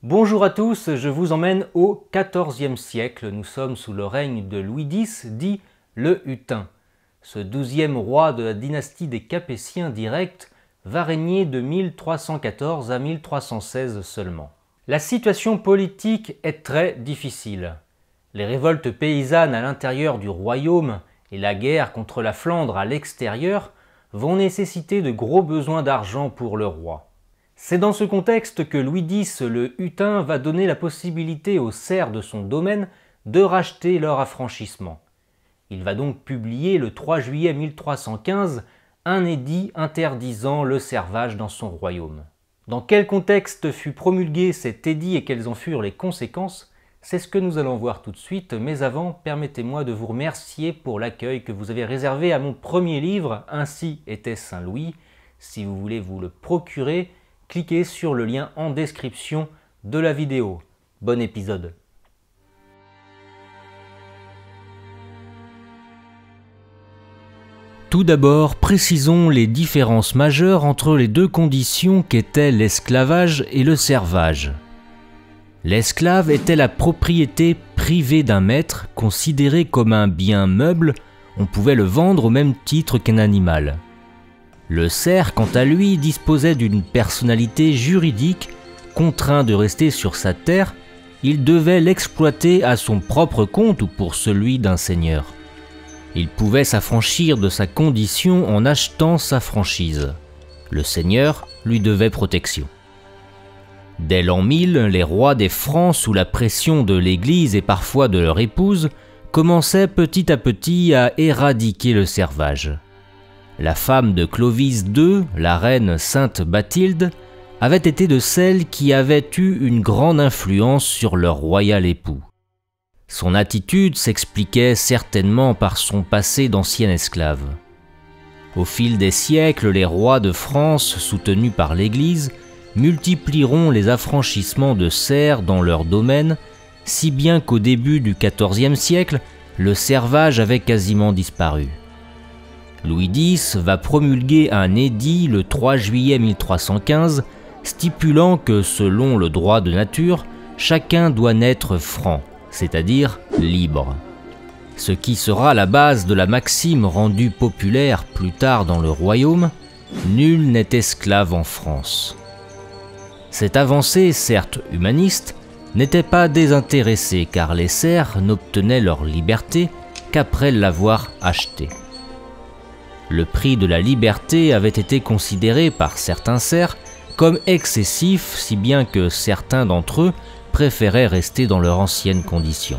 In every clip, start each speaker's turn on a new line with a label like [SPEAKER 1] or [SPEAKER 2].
[SPEAKER 1] Bonjour à tous, je vous emmène au XIVe siècle. Nous sommes sous le règne de Louis X, dit le Hutin. Ce 12e roi de la dynastie des Capétiens directs va régner de 1314 à 1316 seulement. La situation politique est très difficile. Les révoltes paysannes à l'intérieur du royaume et la guerre contre la Flandre à l'extérieur vont nécessiter de gros besoins d'argent pour le roi. C'est dans ce contexte que Louis X le Hutin va donner la possibilité aux serfs de son domaine de racheter leur affranchissement. Il va donc publier le 3 juillet 1315 un édit interdisant le servage dans son royaume. Dans quel contexte fut promulgué cet édit et quelles en furent les conséquences, c'est ce que nous allons voir tout de suite, mais avant, permettez-moi de vous remercier pour l'accueil que vous avez réservé à mon premier livre, Ainsi était Saint Louis. Si vous voulez vous le procurer, cliquez sur le lien en description de la vidéo. Bon épisode. Tout d'abord, précisons les différences majeures entre les deux conditions qu'étaient l'esclavage et le servage. L'esclave était la propriété privée d'un maître, considérée comme un bien meuble, on pouvait le vendre au même titre qu'un animal. Le serf, quant à lui, disposait d'une personnalité juridique, contraint de rester sur sa terre, il devait l'exploiter à son propre compte ou pour celui d'un seigneur. Il pouvait s'affranchir de sa condition en achetant sa franchise. Le seigneur lui devait protection. Dès l'an 1000, les rois des Francs, sous la pression de l'Église et parfois de leur épouse, commençaient petit à petit à éradiquer le servage. La femme de Clovis II, la reine Sainte Bathilde, avait été de celles qui avaient eu une grande influence sur leur royal époux. Son attitude s'expliquait certainement par son passé d'ancienne esclave. Au fil des siècles, les rois de France, soutenus par l'Église, multiplieront les affranchissements de serfs dans leur domaine, si bien qu'au début du XIVe siècle, le servage avait quasiment disparu. Louis X va promulguer un édit le 3 juillet 1315 stipulant que selon le droit de nature, chacun doit naître franc, c'est-à-dire libre. Ce qui sera la base de la maxime rendue populaire plus tard dans le royaume, nul n'est esclave en France. Cette avancée, certes humaniste, n'était pas désintéressée car les serfs n'obtenaient leur liberté qu'après l'avoir achetée. Le prix de la liberté avait été considéré par certains serfs comme excessif, si bien que certains d'entre eux préféraient rester dans leur ancienne condition.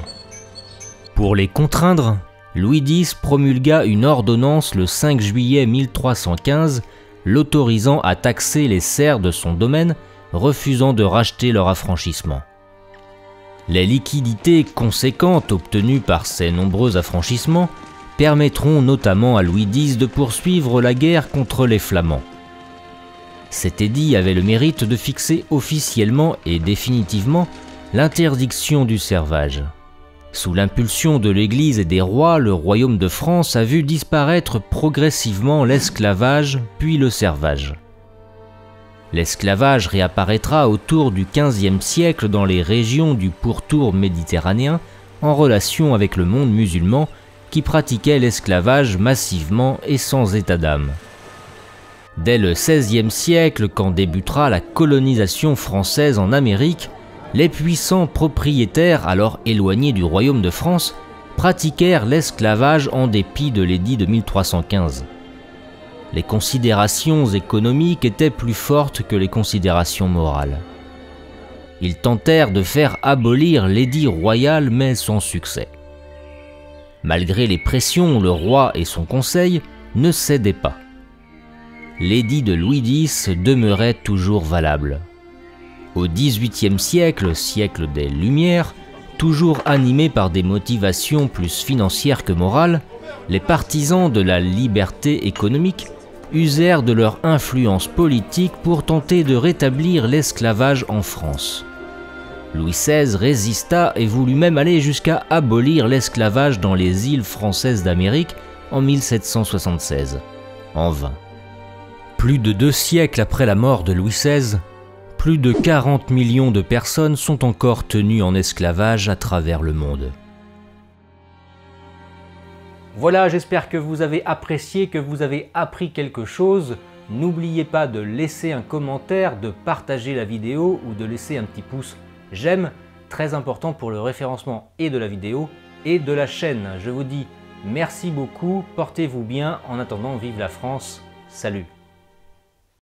[SPEAKER 1] Pour les contraindre, Louis X promulgua une ordonnance le 5 juillet 1315 l'autorisant à taxer les serfs de son domaine, refusant de racheter leur affranchissement. Les liquidités conséquentes obtenues par ces nombreux affranchissements permettront notamment à Louis X de poursuivre la guerre contre les Flamands. Cet édit avait le mérite de fixer officiellement et définitivement l'interdiction du servage. Sous l'impulsion de l'Église et des rois, le royaume de France a vu disparaître progressivement l'esclavage puis le servage. L'esclavage réapparaîtra autour du XVe siècle dans les régions du pourtour méditerranéen en relation avec le monde musulman qui pratiquait l'esclavage massivement et sans état d'âme. Dès le XVIe siècle, quand débutera la colonisation française en Amérique, les puissants propriétaires, alors éloignés du royaume de France, pratiquèrent l'esclavage en dépit de l'édit de 1315. Les considérations économiques étaient plus fortes que les considérations morales. Ils tentèrent de faire abolir l'édit royal, mais sans succès. Malgré les pressions, le roi et son conseil ne cédaient pas. L'édit de Louis X demeurait toujours valable. Au XVIIIe siècle, siècle des Lumières, toujours animé par des motivations plus financières que morales, les partisans de la liberté économique usèrent de leur influence politique pour tenter de rétablir l'esclavage en France. Louis XVI résista et voulut même aller jusqu'à abolir l'esclavage dans les îles françaises d'Amérique en 1776. En vain. Plus de 2 siècles après la mort de Louis XVI, plus de 40 millions de personnes sont encore tenues en esclavage à travers le monde. Voilà, j'espère que vous avez apprécié, que vous avez appris quelque chose. N'oubliez pas de laisser un commentaire, de partager la vidéo ou de laisser un petit pouce j'aime, très important pour le référencement et de la vidéo et de la chaîne. Je vous dis merci beaucoup, portez-vous bien, en attendant vive la France, salut!